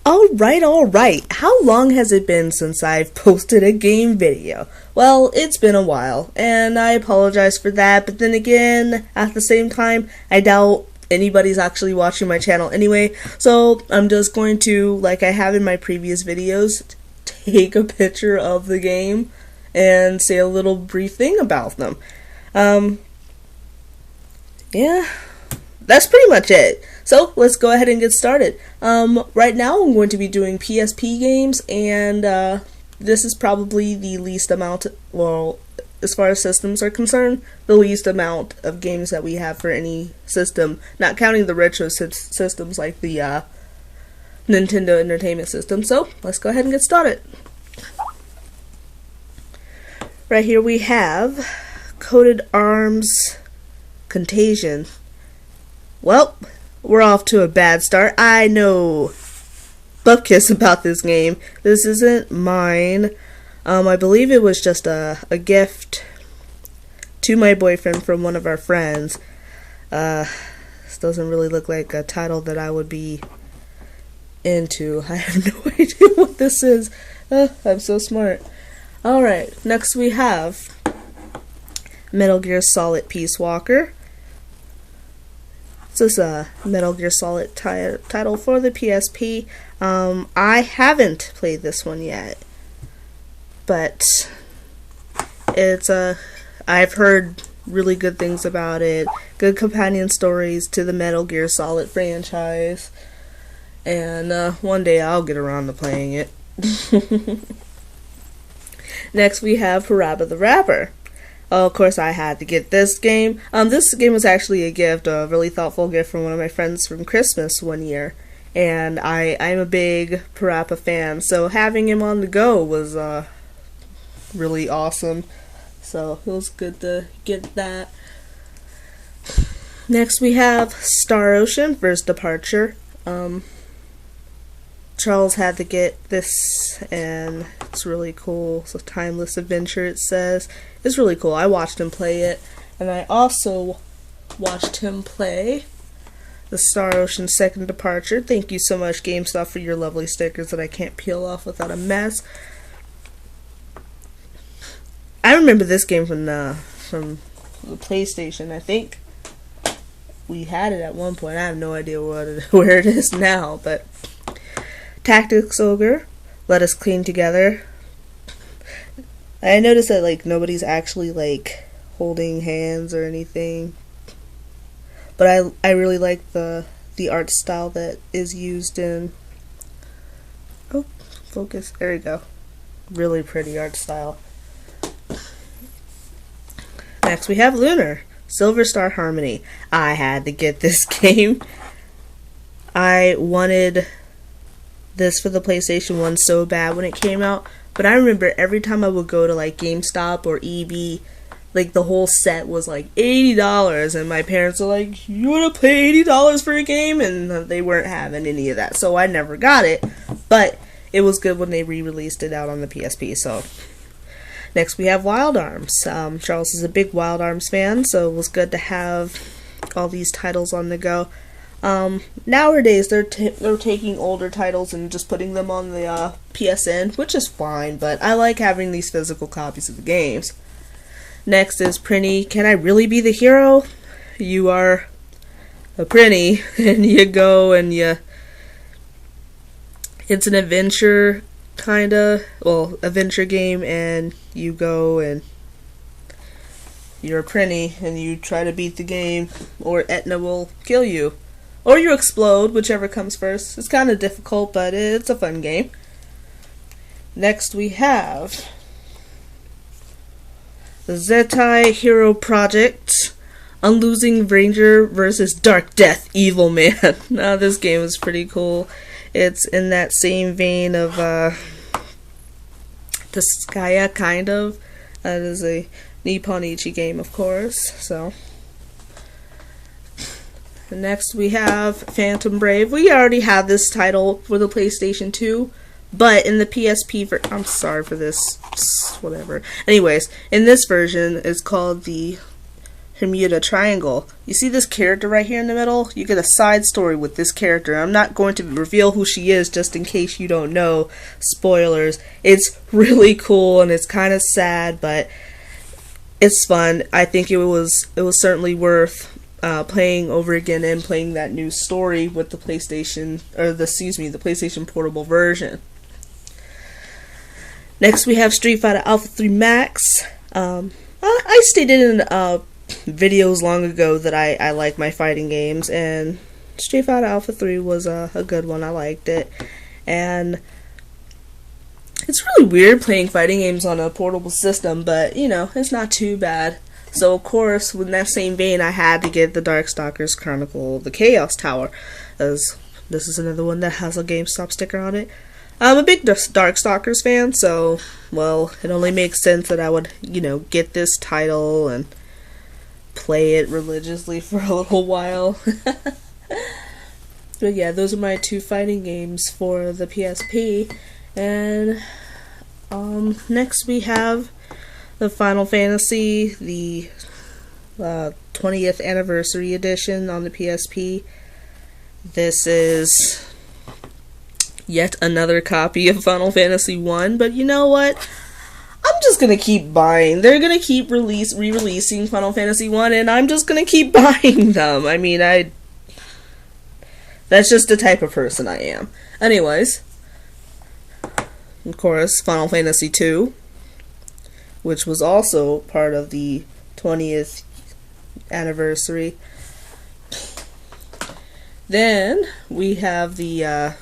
Alright. How long has it been since I've posted a game video? Well, it's been a while, and I apologize for that, but then again, at the same time, I doubt anybody's actually watching my channel anyway, so I'm just going to, like I have in my previous videos, take a picture of the game and say a little brief thing about them. Yeah, that's pretty much it. So let's go ahead and get started. Right now I'm going to be doing PSP games, and this is probably the least amount, well, as far as systems are concerned, the least amount of games that we have for any system, not counting the retro systems like the Nintendo Entertainment System. So let's go ahead and get started. Right here we have Coated Arms Contagion. Well, we're off to a bad start. I know bupkis about this game. This isn't mine. I believe it was just a gift to my boyfriend from one of our friends. This doesn't really look like a title that I would be into. I have no idea what this is. I'm so smart. Alright, next we have Metal Gear Solid Peace Walker. This is a Metal Gear Solid title for the PSP. I haven't played this one yet, but it's I've heard really good things about it. Good companion stories to the Metal Gear Solid franchise, and one day I'll get around to playing it. Next we have Parappa the Rapper. Oh, of course I had to get this game. This game was actually a gift, a really thoughtful gift from one of my friends from Christmas one year. And I'm a big Parappa fan, so having him on the go was really awesome. So it was good to get that. Next we have Star Ocean First Departure. Charles had to get this, and it's really cool. It's a timeless adventure, it says. It's really cool. I watched him play it, and I also watched him play the Star Ocean Second Departure. Thank you so much, GameStop, for your lovely stickers that I can't peel off without a mess. I remember this game from the PlayStation. I think we had it at one point. I have no idea where it is now, but Tactics Ogre, Let Us Clean Together. I noticed that like nobody's actually like holding hands or anything, but I really like the art style that is used in. Oh, focus. There we go. Really pretty art style. Next we have Lunar, Silver Star Harmony. I had to get this game. I wanted this for the PlayStation 1 so bad when it came out, but I remember every time I would go to like GameStop or EB, like the whole set was like $80, and my parents were like, you want to pay $80 for a game? And they weren't having any of that, so I never got it, but it was good when they re-released it out on the PSP. So next we have Wild Arms. Charles is a big Wild Arms fan, so it was good to have all these titles on the go. Nowadays they're taking older titles and just putting them on the PSN, which is fine, but I like having these physical copies of the games. Next is Prinny, Can I Really Be the Hero? You are a Prinny, and you go and it's an adventure adventure game, and you go and you're a Prinny and you try to beat the game, or Etna will kill you. Or you explode, whichever comes first. It's kind of difficult, but it's a fun game. Next we have the Zettai Hero Project, Unlosing Ranger vs. Dark Death Evil Man. Now this game is pretty cool. It's in that same vein of Skya, kind of. That is a Nipponichi game, of course. So next we have Phantom Brave. We already have this title for the PlayStation 2, but in the PSP I'm sorry for this, whatever. Anyways, in this version, it's called the Bermuda Triangle. You see this character right here in the middle? You get a side story with this character. I'm not going to reveal who she is just in case you don't know. Spoilers. It's really cool and it's kind of sad, but it's fun. I think it was certainly worth playing over again and playing that new story with the PlayStation, or the PlayStation Portable version. Next we have Street Fighter Alpha 3 Max. I stated in videos long ago that I like my fighting games, and Street Fighter Alpha 3 was a good one. I liked it, and it's really weird playing fighting games on a portable system, but you know, it's not too bad. So of course, with that same vein, I had to get the Darkstalkers Chronicle of the Chaos Tower, as this is another one that has a GameStop sticker on it. I'm a big Darkstalkers fan, so, well, it only makes sense that I would, you know, get this title and play it religiously for a little while. But yeah, those are my two fighting games for the PSP. And next we have the Final Fantasy, the 20th Anniversary Edition on the PSP. This is yet another copy of Final Fantasy 1, but you know what? I'm just gonna keep buying. They're gonna keep re-releasing Final Fantasy 1, and I'm just gonna keep buying them. I mean, that's just the type of person I am. Anyways, of course, Final Fantasy 2, which was also part of the 20th anniversary. Then we have the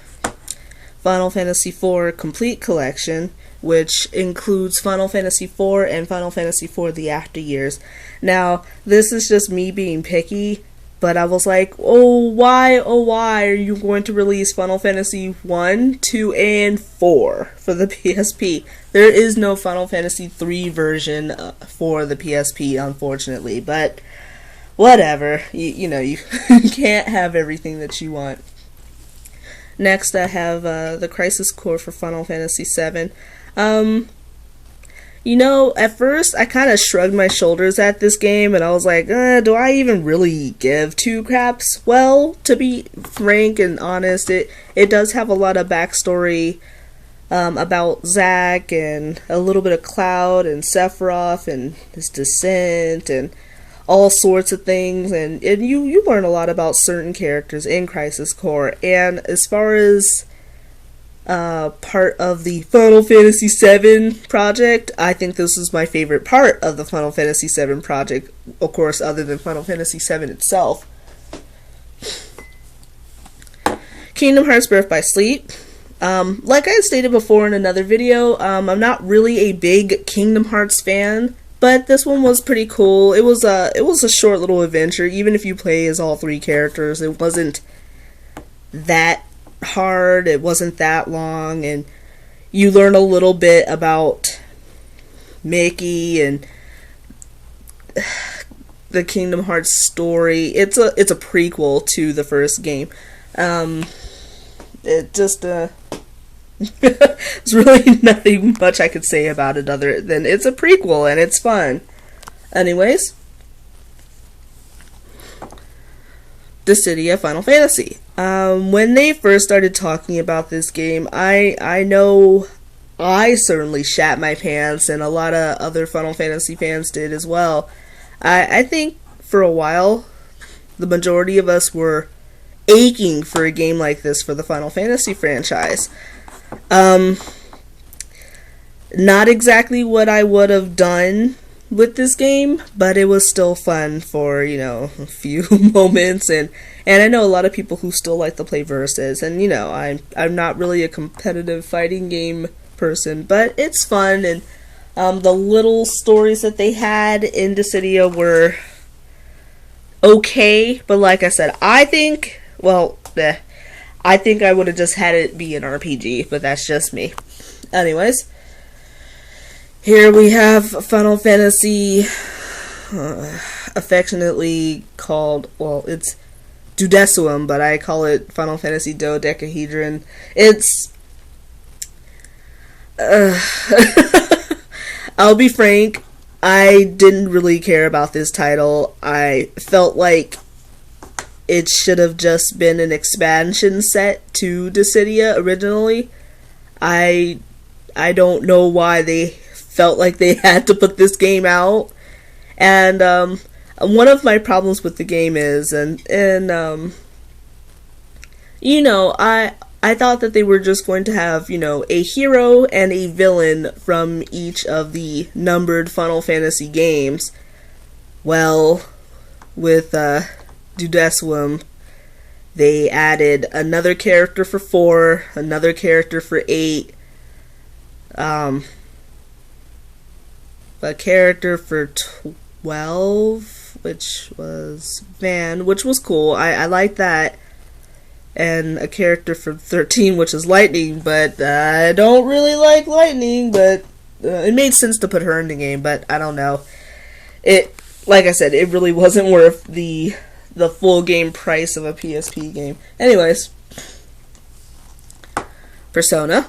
Final Fantasy IV Complete Collection, which includes Final Fantasy IV and Final Fantasy IV The After Years. Now, this is just me being picky, but I was like, oh why are you going to release Final Fantasy 1, 2, and 4 for the PSP? There is no Final Fantasy 3 version for the PSP, unfortunately, but whatever. You know, you can't have everything that you want. Next, I have the Crisis Core for Final Fantasy VII. You know, at first, I kind of shrugged my shoulders at this game, and I was like, do I even really give two craps? Well, to be frank and honest, it does have a lot of backstory about Zack, and a little bit of Cloud, and Sephiroth, and his descent, and all sorts of things, and you learn a lot about certain characters in Crisis Core. And as far as part of the Final Fantasy VII project, I think this is my favorite part of the Final Fantasy VII project, of course, other than Final Fantasy VII itself. Kingdom Hearts Birth by Sleep. Like I stated before in another video, I'm not really a big Kingdom Hearts fan, but this one was pretty cool. It was a short little adventure. Even if you play as all three characters, it wasn't that hard. It wasn't that long, and you learn a little bit about Mickey and the Kingdom Hearts story. It's a prequel to the first game. It just there's really nothing much I could say about it other than it's a prequel and it's fun. Anyways, Dissidia Final Fantasy. When they first started talking about this game, I know I certainly shat my pants, and a lot of other Final Fantasy fans did as well. I think for a while, the majority of us were aching for a game like this for the Final Fantasy franchise. Not exactly what I would have done with this game, but it was still fun for, you know, a few moments, and I know a lot of people who still like to play versus, and you know, I'm not really a competitive fighting game person, but it's fun, and the little stories that they had in Dissidia were okay, but like I said, I think I would have just had it be an RPG, but that's just me. Anyways, here we have Final Fantasy, affectionately called, well, it's Duodecim, but I call it Final Fantasy Dodecahedron. It's, I'll be frank, I didn't really care about this title. I felt like it should have just been an expansion set to Dissidia originally. I don't know why they felt like they had to put this game out. And one of my problems with the game is, I thought that they were just going to have, a hero and a villain from each of the numbered Final Fantasy games. Well, with Dudeswim, they added another character for 4, another character for 8, a character for 12, which was Van, which was cool. I liked that. And a character for 13, which is Lightning, but I don't really like Lightning, but it made sense to put her in the game, but I don't know. Like I said, it really wasn't worth the full game price of a PSP game. Anyways, Persona.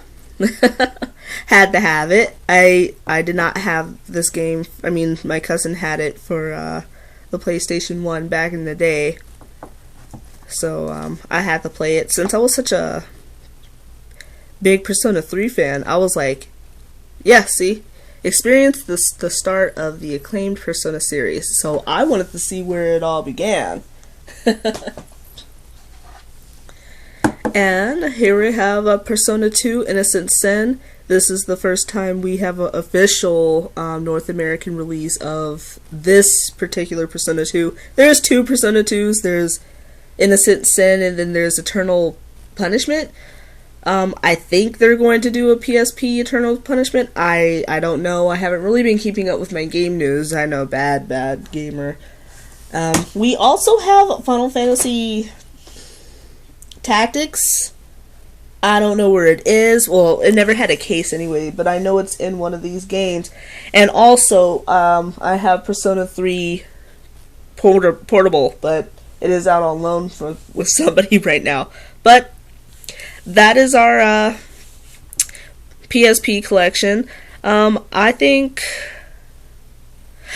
Had to have it. I did not have this game. I mean, my cousin had it for the PlayStation 1 back in the day. So I had to play it. Since I was such a big Persona 3 fan, I was like, yeah, see? Experienced the start of the acclaimed Persona series. So I wanted to see where it all began. And here we have Persona 2 Innocent Sin. This is the first time we have an official North American release of this particular Persona 2. There's 2 Persona 2s. There's Innocent Sin and then there's Eternal Punishment. I think they're going to do a PSP Eternal Punishment. I don't know. I haven't really been keeping up with my game news. I know, bad gamer. We also have Final Fantasy Tactics. I don't know where it is. Well, it never had a case anyway, but I know it's in one of these games. And also, I have Persona 3 Portable, but it is out on loan with somebody right now. But that is our PSP collection. I think,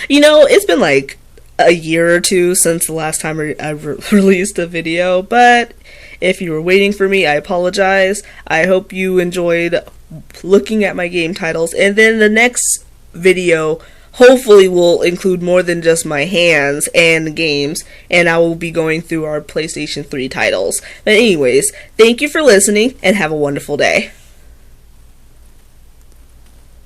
it's been like a year or two since the last time I released a video, but if you were waiting for me, I apologize. I hope you enjoyed looking at my game titles, and then the next video hopefully will include more than just my hands and games, and I will be going through our PlayStation 3 titles. But anyways, thank you for listening, and have a wonderful day.